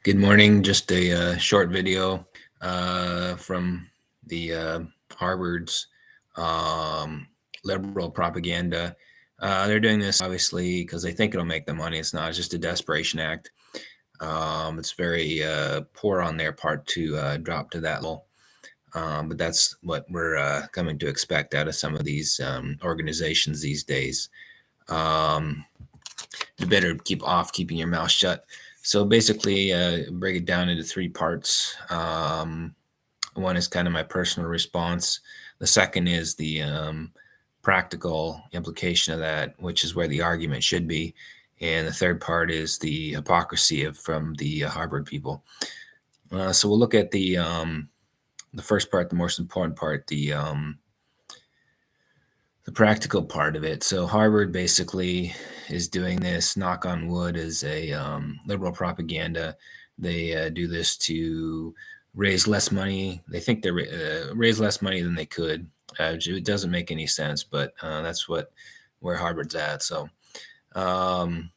Good morning. Just a short video from the Harvard's um, liberal propaganda. They're doing this obviously because they think it'll make them money. It's not. It's just a desperation act. It's very poor on their part to drop to that level. But that's what we're coming to expect out of some of these organizations these days. Um, you better keeping your mouth shut. So basically, break it down into three parts. One is kind of my personal response. The second is the practical implication of that, which is where the argument should be. And the third part is the hypocrisy from the Harvard people. So we'll look at the first part, the most important part, the practical part of it. So Harvard basically is doing this, knock on wood, as a liberal propaganda. They do this to raise less money. They think they raise less money than they could. It doesn't make any sense, but that's where Harvard's at. So um,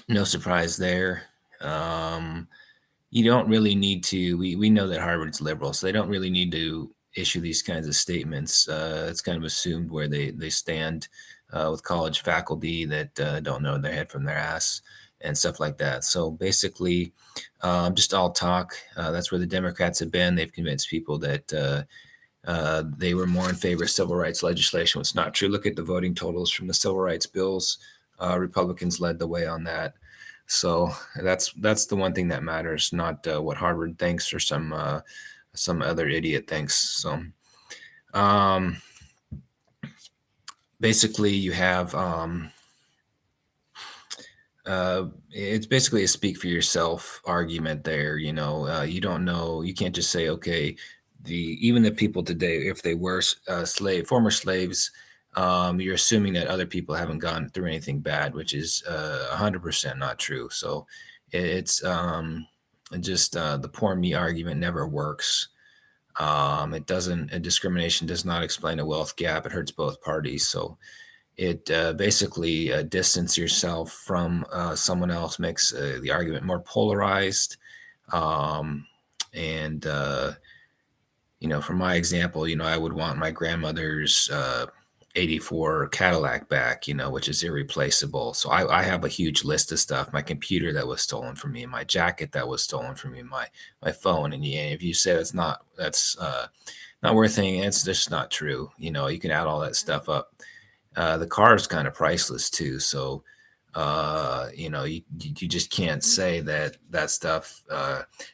no surprise there. You don't really need to. We know that Harvard's liberal, so they don't really need to issue these kinds of statements. It's kind of assumed where they stand with college faculty that don't know their head from their ass and stuff like that. So basically, just all talk. That's where the Democrats have been. They've convinced people that they were more in favor of civil rights legislation. It's not true. Look at the voting totals from the civil rights bills. Republicans led the way on that. So that's the one thing that matters, not what Harvard thinks or some other idiot thinks. So basically, you have it's basically a speak for yourself argument there. You don't know. You can't just say, okay, even the people today, if they were former slaves. You're assuming that other people haven't gone through anything bad, which is 100% not true. So it's just the poor me argument never works. Discrimination does not explain a wealth gap. It hurts both parties. So it basically distance yourself from someone else, makes the argument more polarized. And from my example, I would want my grandmother's 84 Cadillac back, which is irreplaceable. So I have a huge list of stuff: my computer that was stolen from me, my jacket that was stolen from me, my phone. And if you say that's not worth anything, it's just not true. You can add all that stuff up. The car is kind of priceless too. So you just can't say that stuff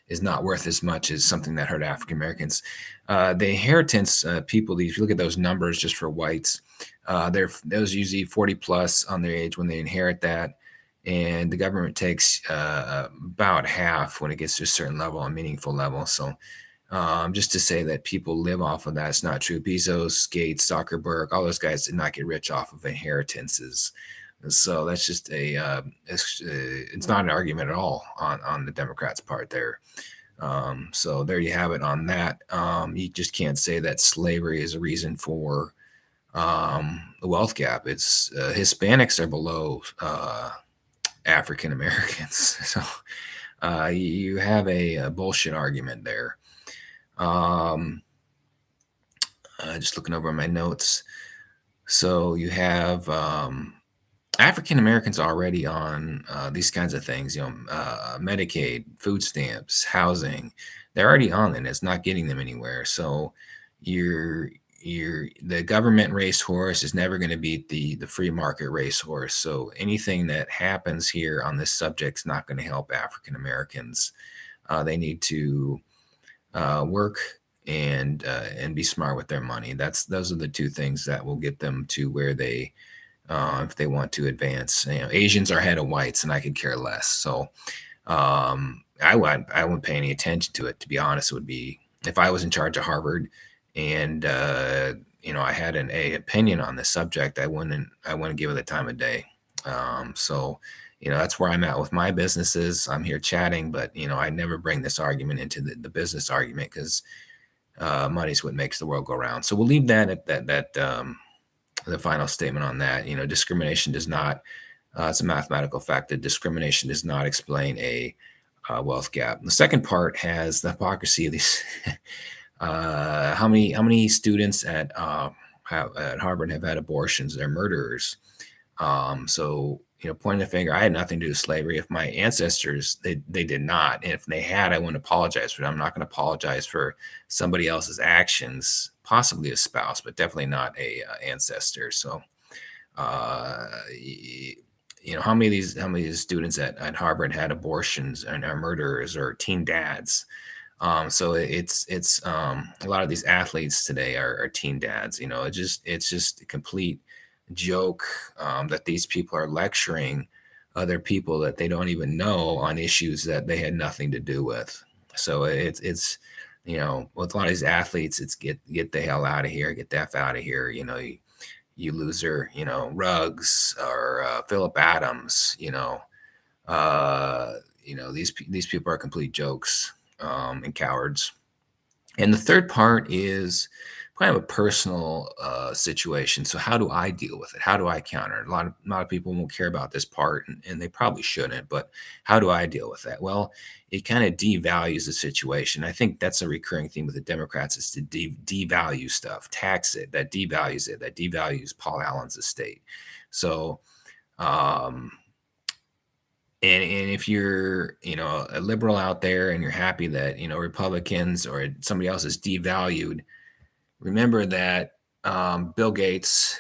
is not worth as much as something that hurt African Americans. The inheritance people, if you look at those numbers just for whites, those usually 40 plus on their age when they inherit that, and the government takes about half when it gets to a certain level, a meaningful level. So just to say that people live off of that, it's not true. Bezos, Gates, Zuckerberg, all those guys did not get rich off of inheritances. So that's just it's not an argument at all on the Democrats' part there. So there you have it on that. You just can't say that slavery is a reason for the wealth gap. It's Hispanics are below African Americans. So you have a bullshit argument there. Just looking over my notes. So you have African Americans already on these kinds of things, Medicaid, food stamps, housing. They're already on it. It's not getting them anywhere. So the government racehorse is never going to beat the free market racehorse. So anything that happens here on this subject is not going to help African Americans. They need to work and be smart with their money. Those are the two things that will get them to where they. If they want to advance. Asians are ahead of whites, and I could care less. So I wouldn't pay any attention to it. To be honest, it would be if I was in charge of Harvard, and I had an opinion on this subject, I wouldn't give it the time of day. So that's where I'm at with my businesses. I'm here chatting, but I never bring this argument into the business argument because money's what makes the world go round. So we'll leave that at that. The final statement on that. Discrimination does not, it's a mathematical fact that discrimination does not explain a wealth gap. The second part has the hypocrisy of these. How many students at Harvard have had abortions? They're murderers. So pointing the finger, I had nothing to do with slavery. If my ancestors they did not, and if they had, I wouldn't apologize for it. I'm not going to apologize for somebody else's actions, possibly a spouse, but definitely not a ancestor. So uh, how many of these students at Harvard had abortions and are murderers or teen dads? So it's a lot of these athletes today are teen dads. It's just a complete joke that these people are lecturing other people that they don't even know on issues that they had nothing to do with. So with a lot of these athletes, it's get the hell out of here, get the f out of here. You loser. Ruggs or Philip Adams. These people are complete jokes and cowards. And the third part is kind of a personal situation. So how do I deal with it? How do I counter it? A lot of people won't care about this part, and they probably shouldn't. But how do I deal with that? Well, it kind of devalues the situation. I think that's a recurring theme with the Democrats is to devalue stuff, tax it. That devalues it. That devalues Paul Allen's estate. So um, and if you're a liberal out there and you're happy that Republicans or somebody else is devalued, remember that Bill Gates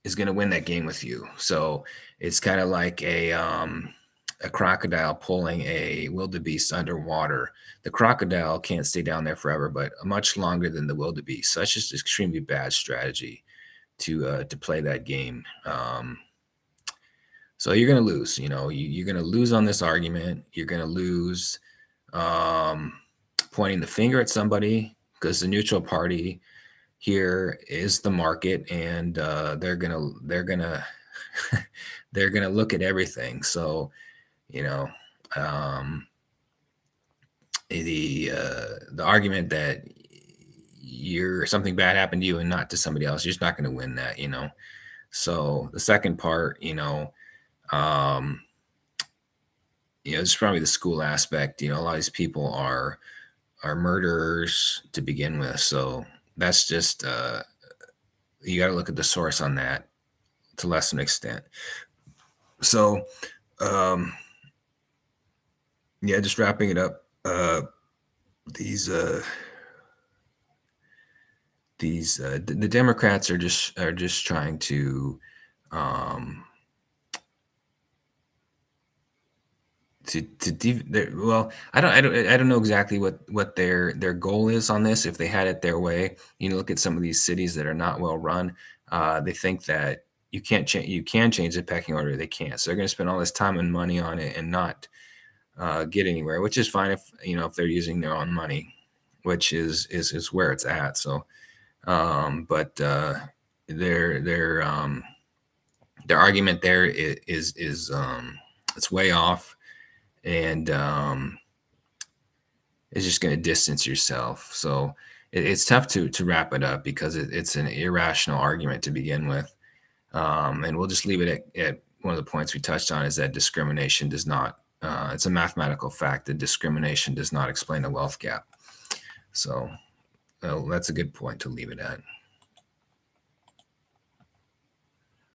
is going to win that game with you. So it's kind of like a crocodile pulling a wildebeest underwater. The crocodile can't stay down there forever, but much longer than the wildebeest. So that's just extremely bad strategy to play that game. So you're going to lose. You're going to lose on this argument. You're going to lose um, pointing the finger at somebody because the neutral party here is the market, and they're gonna they're gonna look at everything. So you know um, the argument that you're something bad happened to you and not to somebody else, you're just not going to win that. So the second part, um, it's probably the school aspect. A lot of these people are murderers to begin with. So that's just you got to look at the source on that to less an extent. So um, yeah, just wrapping it up. These the Democrats are just trying um, well, I don't know exactly what their goal is on this. If they had it their way, look at some of these cities that are not well run. They think that you can change the pecking order. They can't, so they're going to spend all this time and money on it and not get anywhere, which is fine if they're using their own money, which is where it's at. So, but their argument there is it's way off, and it's just going to distance yourself. So it's tough to wrap it up because it's an irrational argument to begin with. And we'll just leave it at one of the points we touched on is that discrimination does not, it's a mathematical fact that discrimination does not explain the wealth gap. So that's a good point to leave it at.